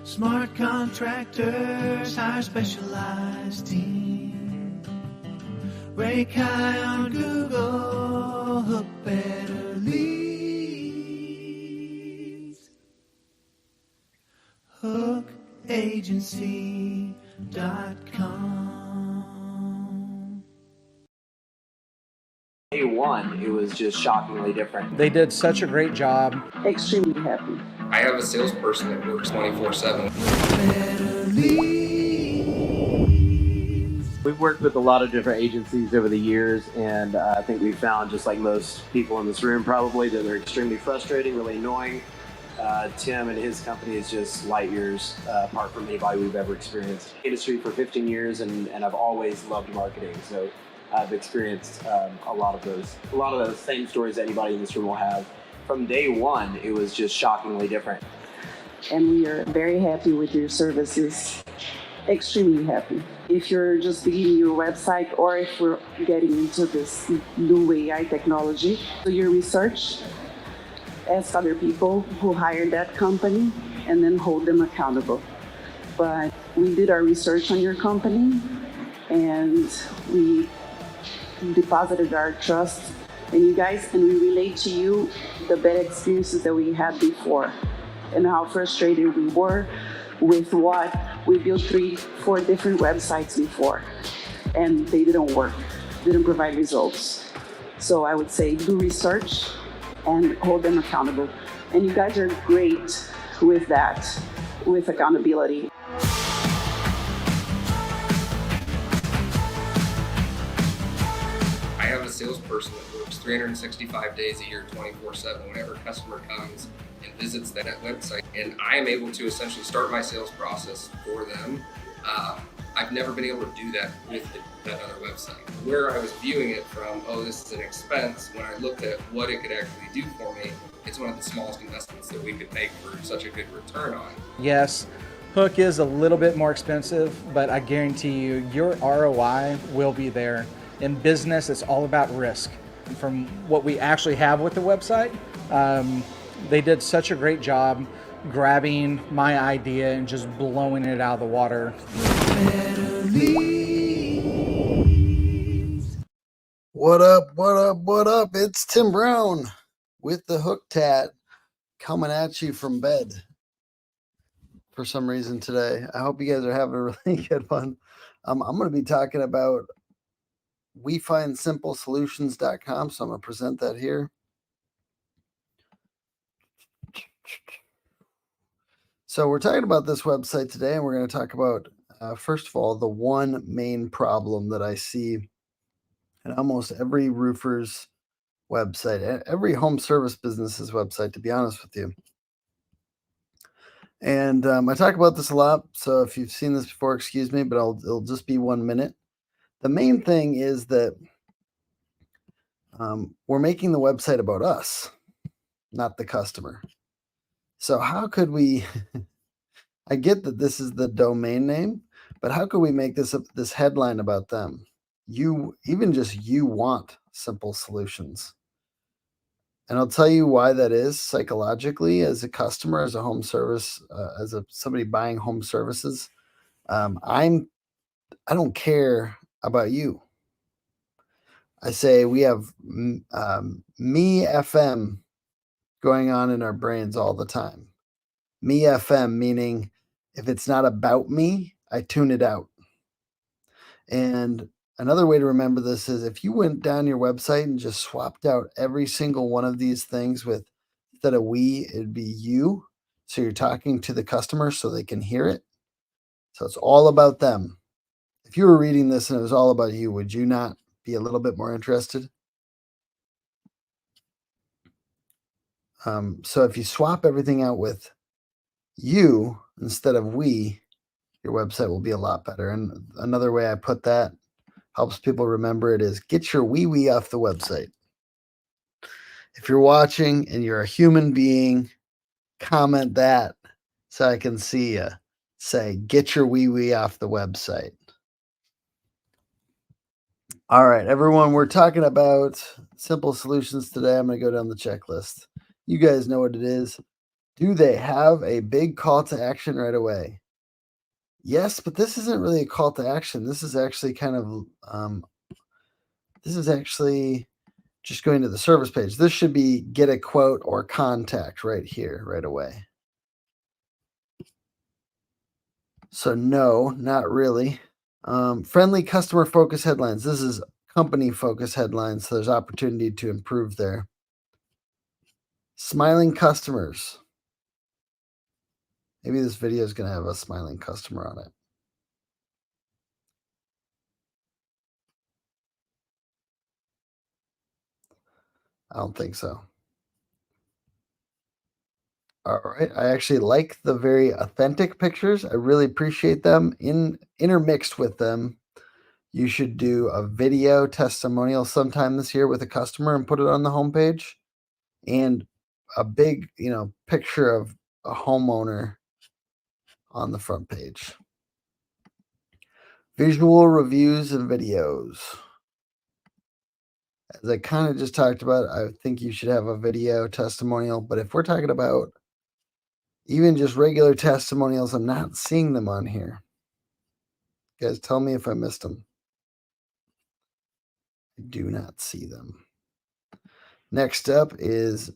Smart contractors hire specialized team. Rank high on Google, hook better leads. HookAgency.com. Day one, it was just shockingly different. They did such a great job. Extremely happy. I have a salesperson that works 24/7. We've worked with a lot of different agencies over the years, and I think we found, just like most people in this room probably, that they're extremely frustrating, really annoying. Tim and his company is just light years apart from anybody we've ever experienced. Industry for 15 years, and I've always loved marketing, so I've experienced a lot of those same stories that anybody in this room will have. From day one, it was just shockingly different. And we are very happy with your services. Extremely happy. If you're just beginning your website, or if we're getting into this new AI technology, do your research, ask other people who hired that company, and then hold them accountable. But we did our research on your company, and we deposited our trust in you guys, and we relate to you the bad experiences that we had before and how frustrated we were with what we built 3-4 different websites before, and they didn't work, didn't provide results. So I would say do research and hold them accountable. And you guys are great with that, with accountability. I have a salesperson that works 365 days a year, 24/7, whenever a customer comes and visits that website. And I am able to essentially start my sales process for them. I've never been able to do that with that other website. Where I was viewing it from, oh, this is an expense, when I looked at what it could actually do for me, it's one of the smallest investments that we could make for such a good return on. Yes, Hook is a little bit more expensive, but I guarantee you, your ROI will be there. In business, it's all about risk. From what we actually have with the website, they did such a great job grabbing my idea and just blowing it out of the water. What up, what up, what up? It's Tim Brown with the Hook Tat coming at you from bed for some reason today. I hope you guys are having a really good one. I'm going to be talking about WeFindSimpleSolutions.com, so I'm going to present that here. So we're talking about this website today, and we're going to talk about, first of all, the one main problem that I see in almost every roofer's website, every home service business's website, to be honest with you. And I talk about this a lot, so if you've seen this before, excuse me, but it'll just be 1 minute. The main thing is that we're making the website about us, not the customer. So how could we, I get that this is the domain name, but how could we make this headline about them? You want simple solutions. And I'll tell you why that is psychologically. As a customer, as a home service, somebody buying home services, I don't care about you. I say we have me FM going on in our brains all the time. Me FM meaning if it's not about me, I tune it out. And another way to remember this is if you went down your website and just swapped out every single one of these things with, instead of we, it'd be you. So you're talking to the customer so they can hear it. So it's all about them. If you were reading this and it was all about you, would you not be a little bit more interested? So if you swap everything out with you instead of we, your website will be a lot better. And another way I put that, helps people remember it, is get your wee off the website. If you're watching and you're a human being, comment that so I can see you. Say, get your wee off the website. All right, everyone, we're talking about simple solutions today. I'm going to go down the checklist. You guys know what it is. Do they have a big call to action right away? Yes, but this isn't really a call to action. This is actually kind of, this is actually just going to the service page. This should be get a quote or contact right here, right away. So no, not really. Friendly customer focus headlines. This is company focus headlines, so there's opportunity to improve there. Smiling customers. Maybe this video is going to have a smiling customer on it. I don't think so. All right. I actually like the very authentic pictures. I really appreciate them. Intermixed with them, you should do a video testimonial sometime this year with a customer and put it on the homepage, and a big, picture of a homeowner on the front page. Visual reviews and videos. As I kind of just talked about, I think you should have a video testimonial, but if we're talking about even just regular testimonials, I'm not seeing them on here. You guys, tell me if I missed them. I do not see them. Next up is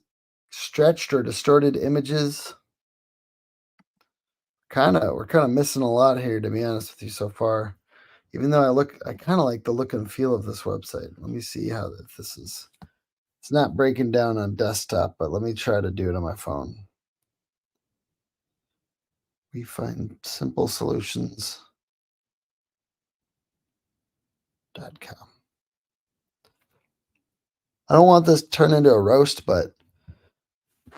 stretched or distorted images. We're kind of missing a lot here, to be honest with you, so far. Even though I kind of like the look and feel of this website. Let me see if this is. It's not breaking down on desktop, but let me try to do it on my phone. We find simple solutions.com. I don't want this to turn into a roast, but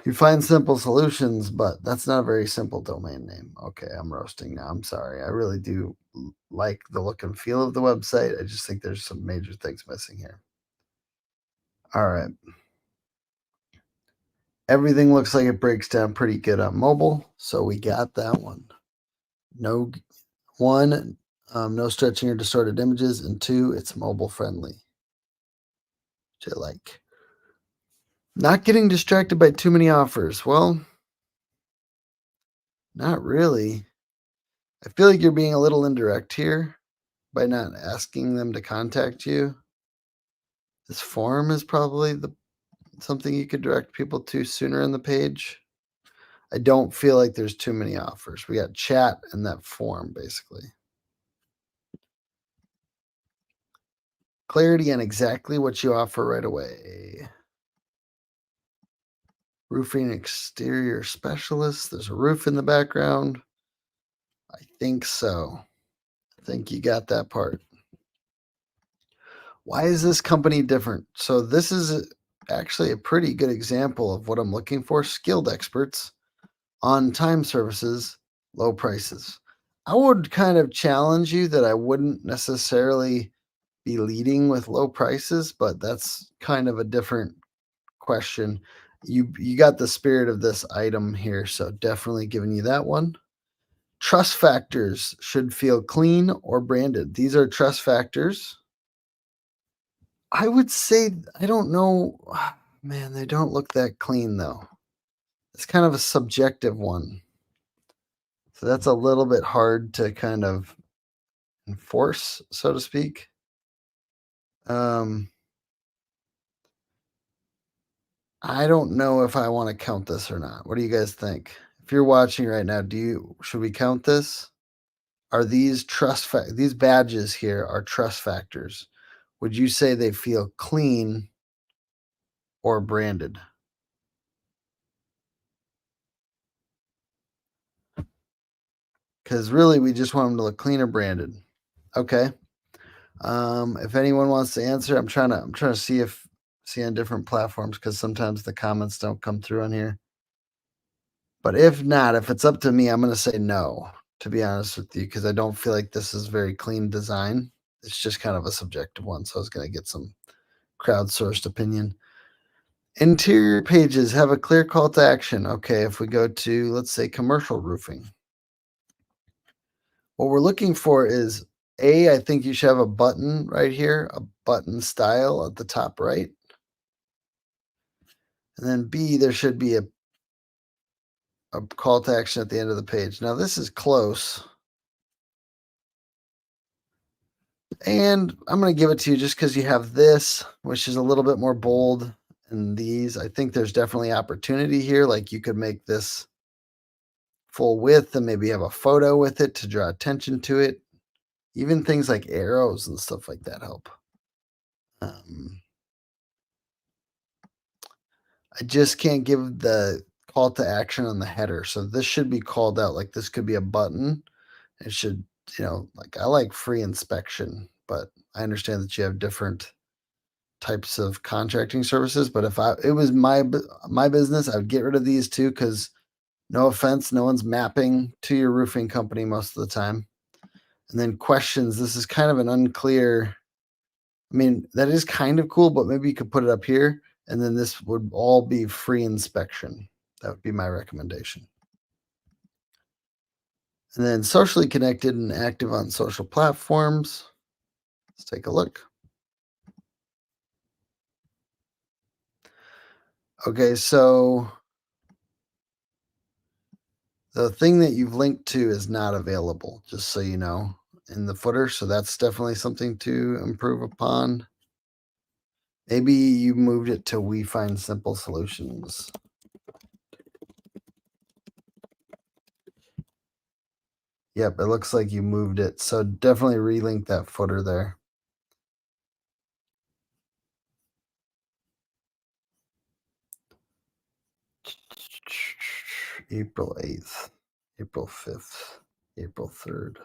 you find simple solutions, but that's not a very simple domain name. Okay, I'm roasting now. I'm sorry. I really do like the look and feel of the website. I just think there's some major things missing here. All right. Everything looks like it breaks down pretty good on mobile, so we got that one. No stretching or distorted images, and 2, it's mobile friendly, which I like. Not getting distracted by too many offers. Well, not really. I feel like you're being a little indirect here by not asking them to contact you. This form is probably something you could direct people to sooner in the page. I don't feel like there's too many offers. We got chat and that form, basically. Clarity on exactly what you offer right away. Roofing exterior specialist. There's a roof in the background. I think so. I think you got that part. Why is this company different? So this is actually a pretty good example of what I'm looking for. Skilled experts, on-time services, low prices. I would kind of challenge you that I wouldn't necessarily be leading with low prices, but that's kind of a different question. You got the spirit of this item here, so definitely giving you that one. Trust factors should feel clean or branded. These are trust factors. I would say, I don't know, man, they don't look that clean though. It's kind of a subjective one. So that's a little bit hard to kind of enforce, so to speak. I don't know if I want to count this or not. What do you guys think? If you're watching right now, should we count this? Are these these badges here are trust factors? Would you say they feel clean or branded? Because really, we just want them to look clean or branded. Okay. If anyone wants to answer, I'm trying to see on different platforms, because sometimes the comments don't come through on here. But if not, if it's up to me, I'm going to say no, to be honest with you, because I don't feel like this is very clean design. It's just kind of a subjective one, so I was going to get some crowdsourced opinion. Interior pages have a clear call to action. Okay, if we go to, let's say, commercial roofing. What we're looking for is, I think you should have a button right here, a button style at the top right. And then B, there should be a a call to action at the end of the page. Now this is close. And I'm going to give it to you just because you have this, which is a little bit more bold than these. I think there's definitely opportunity here. Like you could make this full width and maybe have a photo with it to draw attention to it. Even things like arrows and stuff like that help. I just can't give the call to action on the header. So this should be called out. Like this could be a button. It should, like I like free inspection, but I understand that you have different types of contracting services. But if it was my business, I would get rid of these two because no offense, no one's mapping to your roofing company most of the time. And then questions. This is kind of an unclear. I mean, that is kind of cool, but maybe you could put it up here. And then this would all be free inspection. That would be my recommendation. And then socially connected and active on social platforms. Let's take a look. Okay, so the thing that you've linked to is not available, just so you know, in the footer. So that's definitely something to improve upon. Maybe you moved it to We Find Simple Solutions. Yep, it looks like you moved it. So definitely relink that footer there. April 8th, April 5th, April 3rd,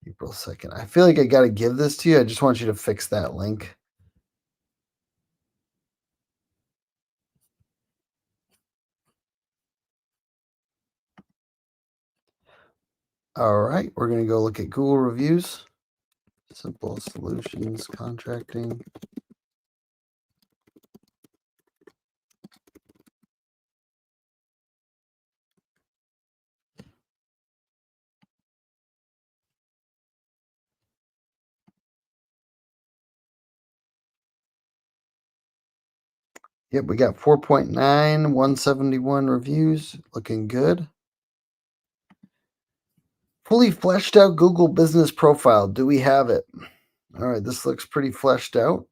April 2nd. I feel like I got to give this to you. I just want you to fix that link. All right, we're going to go look at Google reviews. Simple Solutions Contracting. Yep, we got 4.9, 171 reviews. Looking good. Fully fleshed out Google business profile. Do we have it? All right, this looks pretty fleshed out.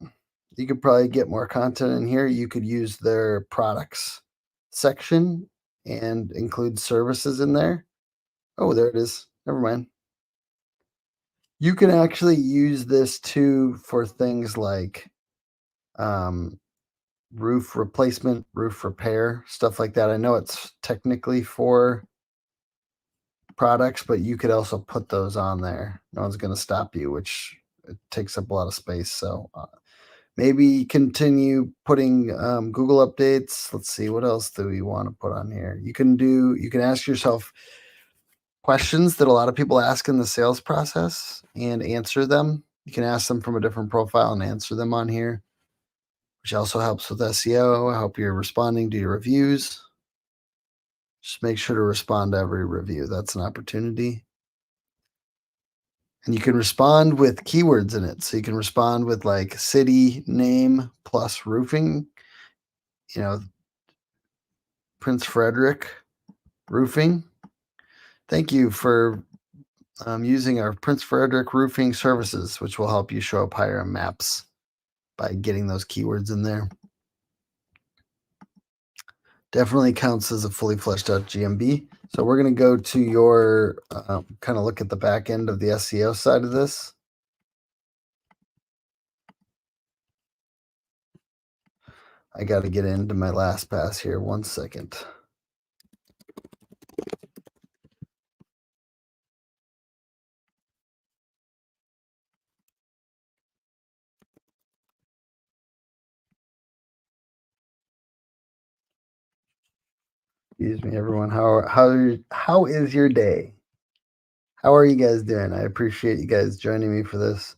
You could probably get more content in here. You could use their products section and include services in there. Oh, there it is. Never mind. You can actually use this too for things like roof replacement, roof repair, stuff like that. I know it's technically for products, but you could also put those on there. No one's going to stop you, which it takes up a lot of space. So maybe continue putting Google updates. Let's see, what else do we want to put on here? You can ask yourself questions that a lot of people ask in the sales process and answer them. You can ask them from a different profile and answer them on here, which also helps with SEO. I hope you're responding to your reviews. Just make sure to respond to every review. That's an opportunity. And you can respond with keywords in it. So you can respond with like city name plus roofing, Prince Frederick Roofing. Thank you for using our Prince Frederick Roofing services, which will help you show up higher on maps by getting those keywords in there. Definitely counts as a fully fleshed out GMB. So we're going to go to your kind of look at the back end of the SEO side of this. I got to get into my LastPass here. 1 second. Excuse me, everyone. How is your day? How are you guys doing? I appreciate you guys joining me for this.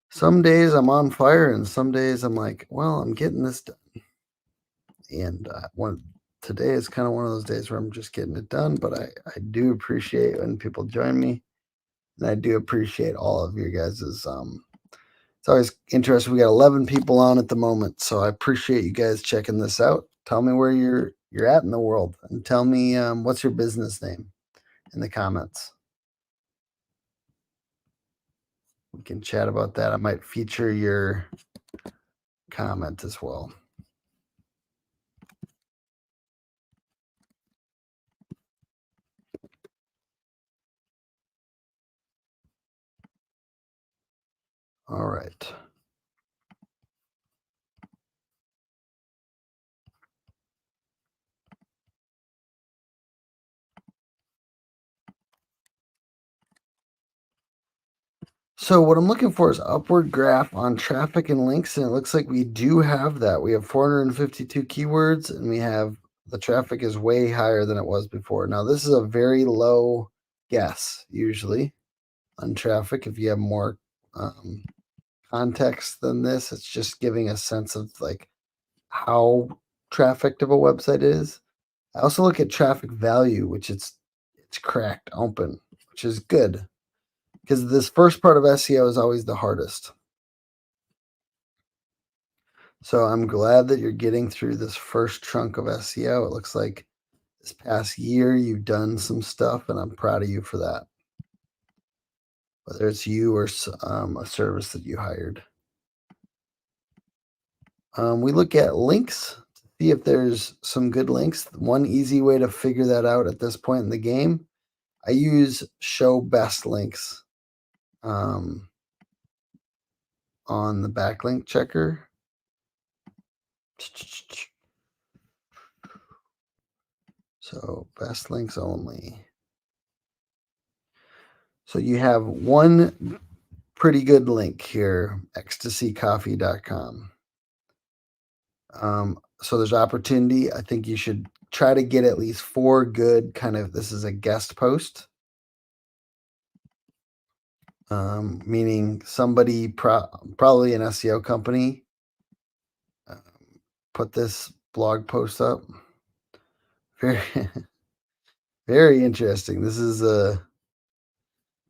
Some days I'm on fire, and some days I'm like, well, I'm getting this done. And today is kind of one of those days where I'm just getting it done. But I do appreciate when people join me, and I do appreciate all of you guys'. It's always interesting. We got 11 people on at the moment, so I appreciate you guys checking this out. Tell me where you're you're at in the world, and tell me what's your business name in the comments. We can chat about that. I might feature your comment as well. All right. So what I'm looking for is upward graph on traffic and links, and it looks like we do have that. We have 452 keywords, and we have the traffic is way higher than it was before. Now, this is a very low guess, usually, on traffic. If you have more context than this, it's just giving a sense of like how trafficked of a website is. I also look at traffic value, which it's cracked open, which is good. Because this first part of SEO is always the hardest. So I'm glad that you're getting through this first chunk of SEO. It looks like this past year you've done some stuff, and I'm proud of you for that. Whether it's you or a service that you hired. We look at links to see if there's some good links. One easy way to figure that out at this point in the game, I use show best links on the backlink checker. So best links only. So you have one pretty good link here, ecstasycoffee.com. So there's opportunity. I think you should try to get at least 4 good this is a guest post. Meaning somebody, probably an SEO company, put this blog post up. Very, very interesting. This is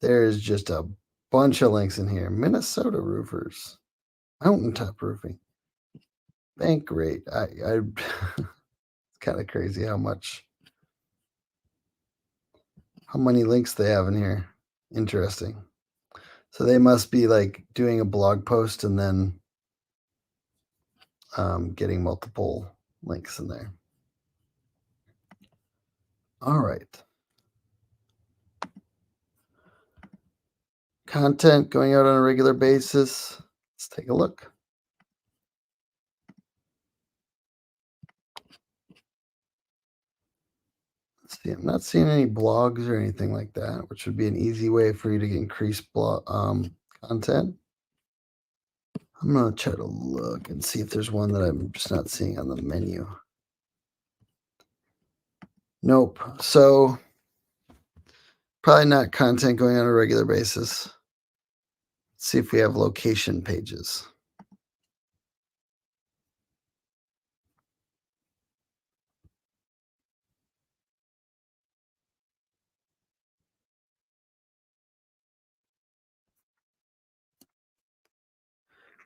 there's just a bunch of links in here. Minnesota roofers, mountaintop roofing, bank rate. It's kind of crazy how many links they have in here. Interesting. So they must be like doing a blog post and then getting multiple links in there. All right. Content going out on a regular basis. Let's take a look. Let's see. I'm not seeing any blogs or anything like that, which would be an easy way for you to increase content. I'm going to try to look and see if there's one that I'm just not seeing on the menu. Nope. So probably not content going on a regular basis. Let's see if we have location pages.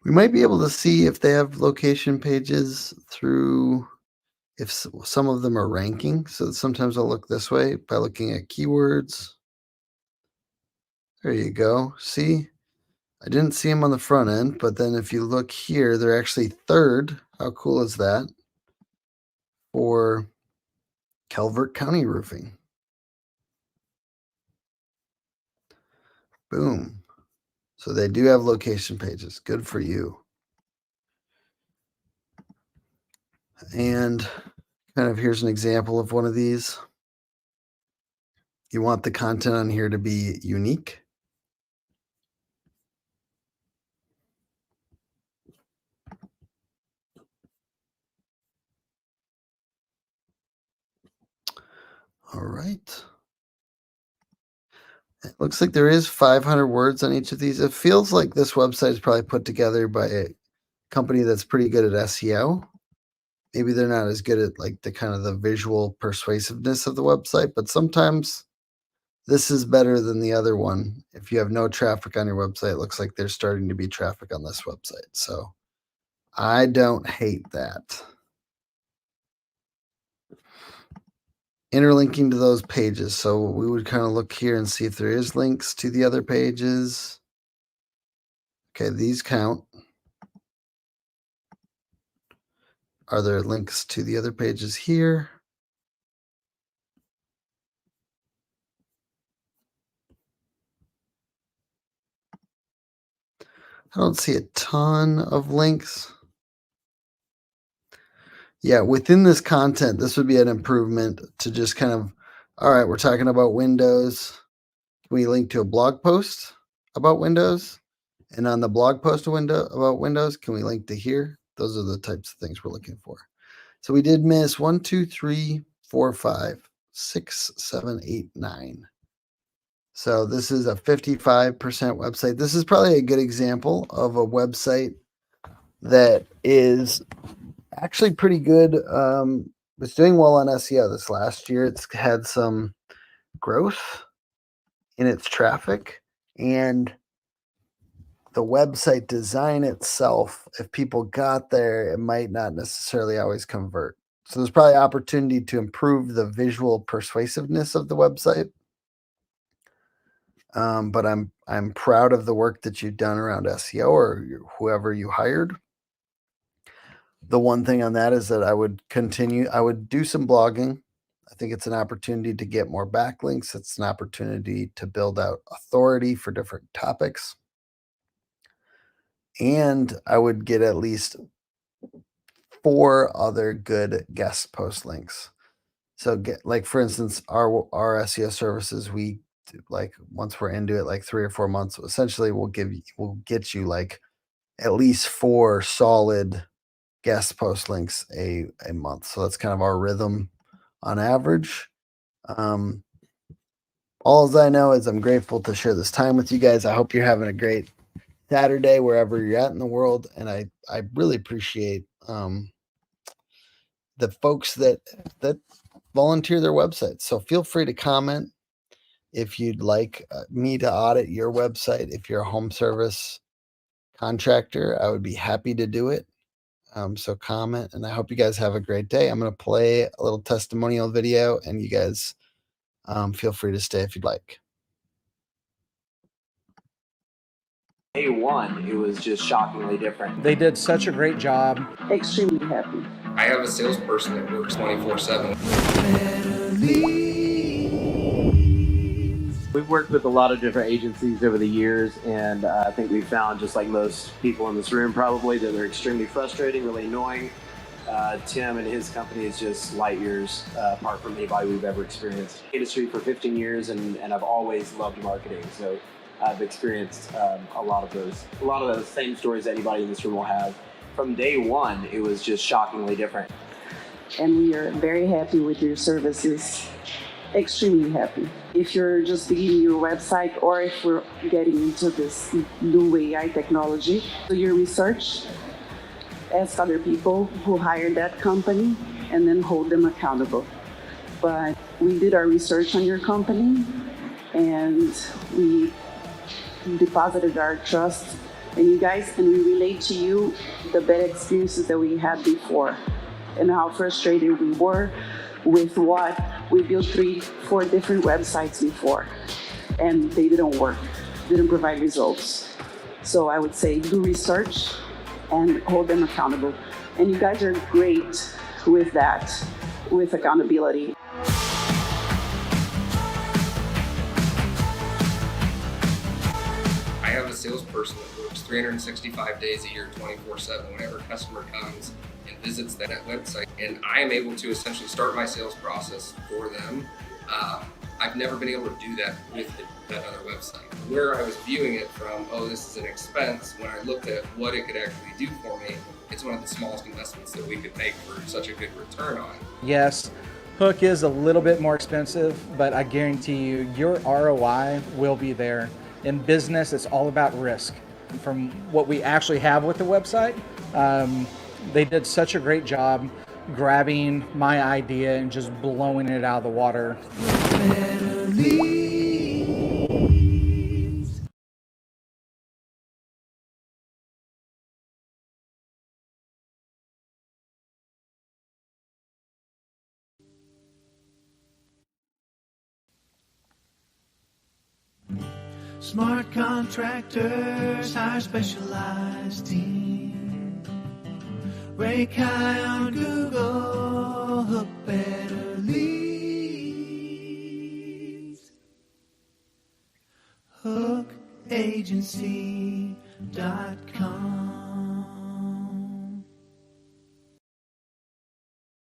We might be able to see if they have location pages through if some of them are ranking. So sometimes I'll look this way by looking at keywords. There you go. See, I didn't see them on the front end, but then if you look here, they're actually third. How cool is that? For Calvert County Roofing. Boom. So they do have location pages. Good for you. And kind of here's an example of one of these. You want the content on here to be unique. All right. It looks like there is 500 words on each of these. It feels like this website is probably put together by a company that's pretty good at SEO. Maybe they're not as good at like the kind of the visual persuasiveness of the website, but sometimes this is better than the other one. If you have no traffic on your website, it looks like there's starting to be traffic on this website. So I don't hate that. interlinking to those pages. So we would kind of look here and see if there is links to the other pages. Okay, these count. Are there links to the other pages here? I don't see a ton of links. Yeah, within this content, this would be an improvement to just kind of, all right, we're talking about Windows. Can we link to a blog post about Windows? And on the blog post about Windows, can we link to here? Those are the types of things we're looking for. So we did miss 1, 2, 3, 4, 5, 6, 7, 8, 9. So this is a 55% website. This is probably a good example of a website that is actually pretty good. It's doing well on SEO this last year. It's had some growth in its traffic, and the website design itself, if people got there, it might not necessarily always convert. So there's probably opportunity to improve the visual persuasiveness of the website. But I'm proud of the work that you've done around SEO or whoever you hired. The one thing on that is that I would do some blogging. I think it's an opportunity to get more backlinks. It's an opportunity to build out authority for different topics. And I would get at least 4 other good guest post links. So like for instance, our SEO services, we like once we're into it, like 3 or 4 months, essentially we'll get you like at least 4 solid guest post links a month. So that's kind of our rhythm on average. All I know is I'm grateful to share this time with you guys. I hope you're having a great Saturday wherever you're at in the world, and I really appreciate the folks that volunteer their websites. So feel free to comment if you'd like me to audit your website. If you're a home service contractor, I would be happy to do it. So comment, and I hope you guys have a great day. I'm going to play a little testimonial video, and you guys feel free to stay if you'd like. Day one, it was just shockingly different. They did such a great job. Extremely happy. I have a salesperson that works 24/7. We've worked with a lot of different agencies over the years, and I think we found, just like most people in this room probably, that they're extremely frustrating, really annoying. Tim and his company is just light years apart from anybody we've ever experienced. Industry for 15 years, and I've always loved marketing, so I've experienced a lot of those same stories that anybody in this room will have. From day one, it was just shockingly different. And we are very happy with your services. Extremely happy. If you're just beginning your website, or if we're getting into this new AI technology, do your research, ask other people who hired that company, and then hold them accountable. But we did our research on your company, and we deposited our trust in you guys, and we relayed to you the bad experiences that we had before and how frustrated we were with what we built 3, 4 different websites before, and they didn't work, didn't provide results. So I would say do research and hold them accountable. And you guys are great with that, with accountability. I have a salesperson that works 365 days a year, 24/7, whenever a customer comes and visits that website. And I am able to essentially start my sales process for them. I've never been able to do that with that other website. Where I was viewing it from, oh, this is an expense, when I looked at what it could actually do for me, it's one of the smallest investments that we could make for such a good return on. Yes, Hook is a little bit more expensive, but I guarantee you your ROI will be there. In business, it's all about risk. From what we actually have with the website, they did such a great job grabbing my idea and just blowing it out of the water. Smart contractors hire specialized team. Rank high on Google, hook better leads. Hookagency.com